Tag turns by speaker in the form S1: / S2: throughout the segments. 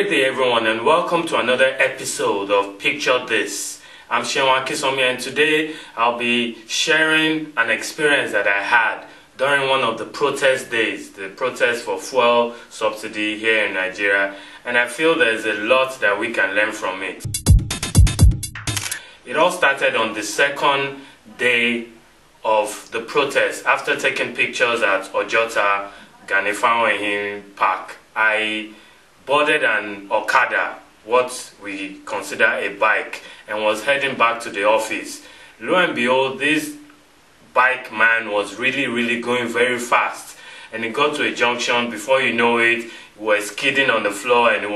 S1: Great day everyone, and welcome to another episode of Picture This. I'm Shenwan Kisomi, and today I'll be sharing an experience that I had during one of the protest days, the protest for fuel subsidy here in Nigeria, and I feel there's a lot that we can learn from it. It all started on the second day of the protest. After taking pictures at Ojota Gani-Fawehinmi Park, I boarded an Okada, what we consider a bike, and was heading back to the office. Lo and behold, this bike man was really going very fast, and it got to a junction. Before you know it, we were skidding on the floor, and we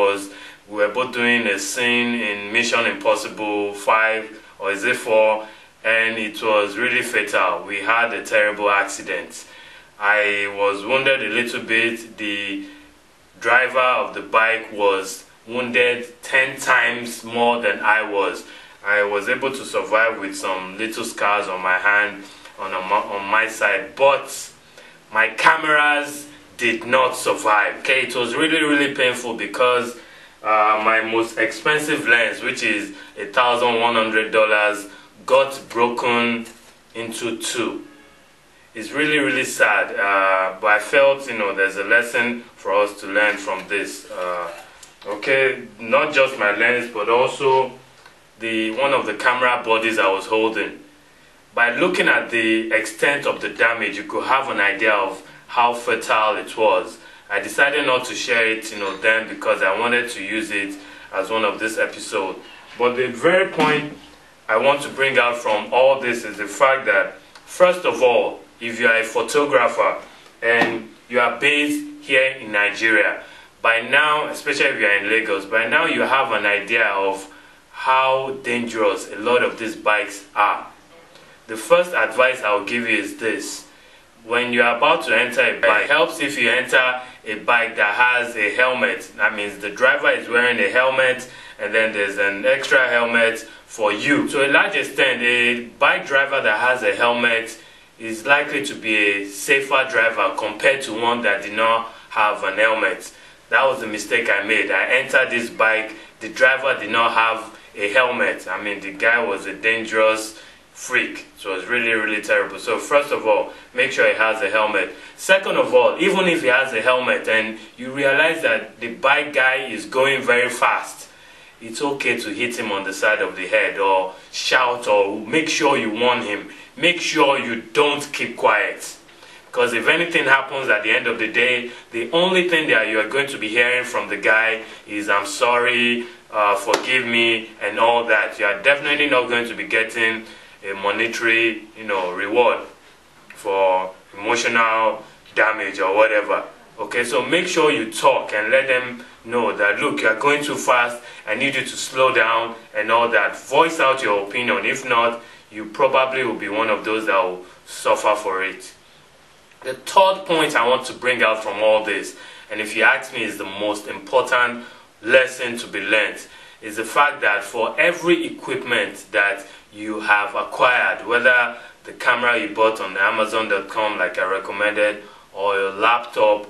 S1: were both doing a scene in Mission Impossible 5, or is it 4, and it was really fatal. We had a terrible accident. I was wounded a little bit. The driver of the bike was wounded 10 times more than I was. I was able to survive with some little scars on my hand, on my side, but my cameras did not survive. Okay, it was really painful because my most expensive lens, which is $1,100, got broken into two. It's really sad, but I felt, there's a lesson for us to learn from this. Okay, not just my lens, but also one of the camera bodies I was holding. By looking at the extent of the damage, you could have an idea of how fatal it was. I decided not to share it, then, because I wanted to use it as one of this episode. But the very point I want to bring out from all this is the fact that, first of all, if you are a photographer and you are based here in Nigeria, by now, especially if you are in Lagos, by now you have an idea of how dangerous a lot of these bikes are. The first advice I'll give you is this: when you are about to enter a bike, it helps if you enter a bike that has a helmet. That means the driver is wearing a helmet, and then there's an extra helmet for you. To a large extent, a bike driver that has a helmet is likely to be a safer driver compared to one that did not have an helmet. That was the mistake I made. I entered this bike, the driver did not have a helmet. I mean, the guy was a dangerous freak. So it was really terrible. So first of all, make sure he has a helmet. Second of all, even if he has a helmet and you realize that the bike guy is going very fast, it's okay to hit him on the side of the head or shout, or make sure you warn him. Make sure you don't keep quiet. Because if anything happens at the end of the day, the only thing that you are going to be hearing from the guy is "I'm sorry, forgive me," and all that. You are definitely not going to be getting a monetary, reward for emotional damage or whatever. Okay, so make sure you talk and let them know that, look, you are going too fast, I need you to slow down and all that. Voice out your opinion. If not, you probably will be one of those that will suffer for it. The third point I want to bring out from all this, and if you ask me is the most important lesson to be learned, is the fact that for every equipment that you have acquired, whether the camera you bought on Amazon.com like I recommended, or your laptop,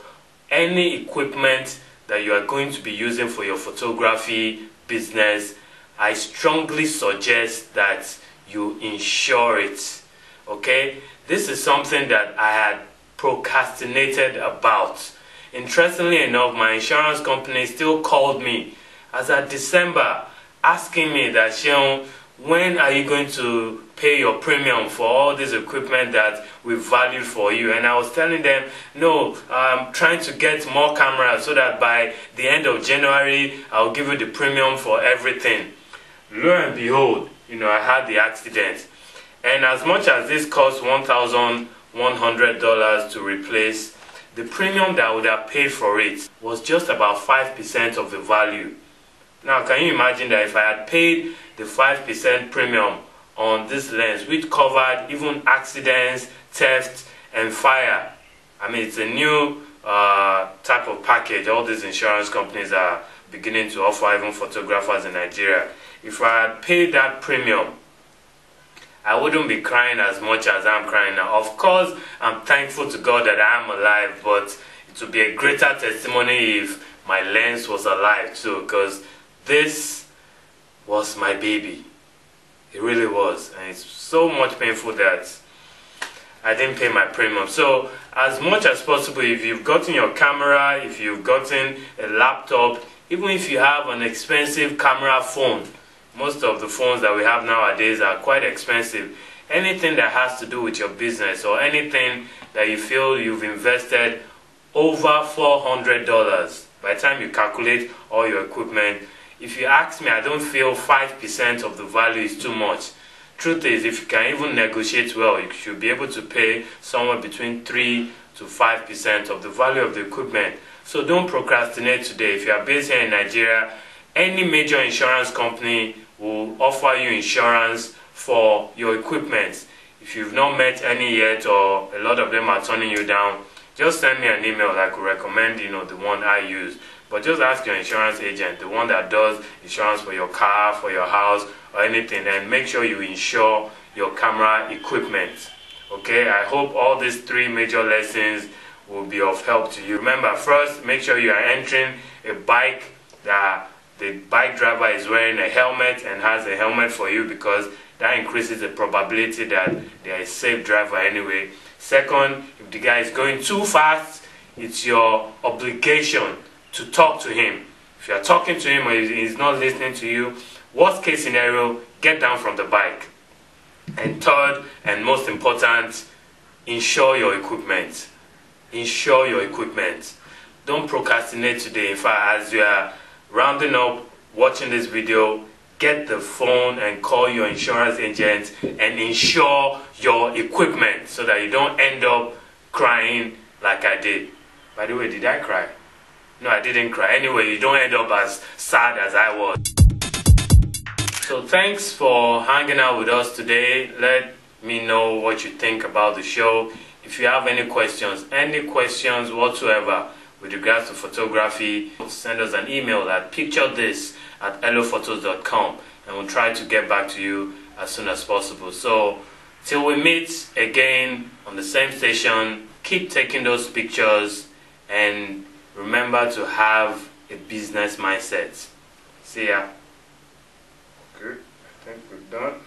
S1: any equipment that you are going to be using for your photography business, I strongly suggest that you insure it. Okay, this is something that I had procrastinated about. Interestingly enough, my insurance company still called me as at December, asking me that, Sheon, when are you going to pay your premium for all this equipment that we valued for you? And I was telling them, no, I'm trying to get more cameras so that by the end of January, I'll give you the premium for everything. Lo and behold, I had the accident. And as much as this cost $1,100 to replace, the premium that I would have paid for it was just about 5% of the value. Now, can you imagine that if I had paid the 5% premium on this lens, which covered even accidents, theft, and fire? I mean, it's a new type of package all these insurance companies are beginning to offer, even photographers in Nigeria. If I had paid that premium, I wouldn't be crying as much as I'm crying now. Of course, I'm thankful to God that I am alive, but it would be a greater testimony if my lens was alive too, because this was my baby. It really was, and it's so much painful that I didn't pay my premium. So as much as possible, if you've gotten your camera, if you've gotten a laptop, even if you have an expensive camera phone, most of the phones that we have nowadays are quite expensive. Anything that has to do with your business, or anything that you feel you've invested over $400 by the time you calculate all your equipment, if you ask me, I don't feel 5% of the value is too much. Truth is, if you can even negotiate well, you should be able to pay somewhere between 3 to 5% of the value of the equipment. So don't procrastinate today. If you are based here in Nigeria, any major insurance company will offer you insurance for your equipment. If you've not met any yet, or a lot of them are turning you down, just send me an email. I could recommend, the one I use. But just ask your insurance agent, the one that does insurance for your car, for your house, or anything, and make sure you insure your camera equipment. Okay, I hope all these 3 major lessons will be of help to you. Remember, first, make sure you are entering a bike that the bike driver is wearing a helmet and has a helmet for you, because that increases the probability that they are a safe driver anyway. Second, if the guy is going too fast, it's your obligation to talk to him. If you are talking to him or he's not listening to you, worst case scenario, get down from the bike. And third, and most important, insure your equipment. Insure your equipment. Don't procrastinate today. In fact, as you are rounding up watching this video, get the phone and call your insurance agent and insure your equipment, so that you don't end up crying like I did. By the way, did I cry? No, I didn't cry. Anyway, you don't end up as sad as I was. So thanks for hanging out with us today. Let me know what you think about the show. If you have any questions whatsoever with regards to photography, send us an email at picturethis@ellophotos.com, and we'll try to get back to you as soon as possible. So till we meet again on the same station, keep taking those pictures, and remember to have a business mindset. See ya. Okay, I think we're done.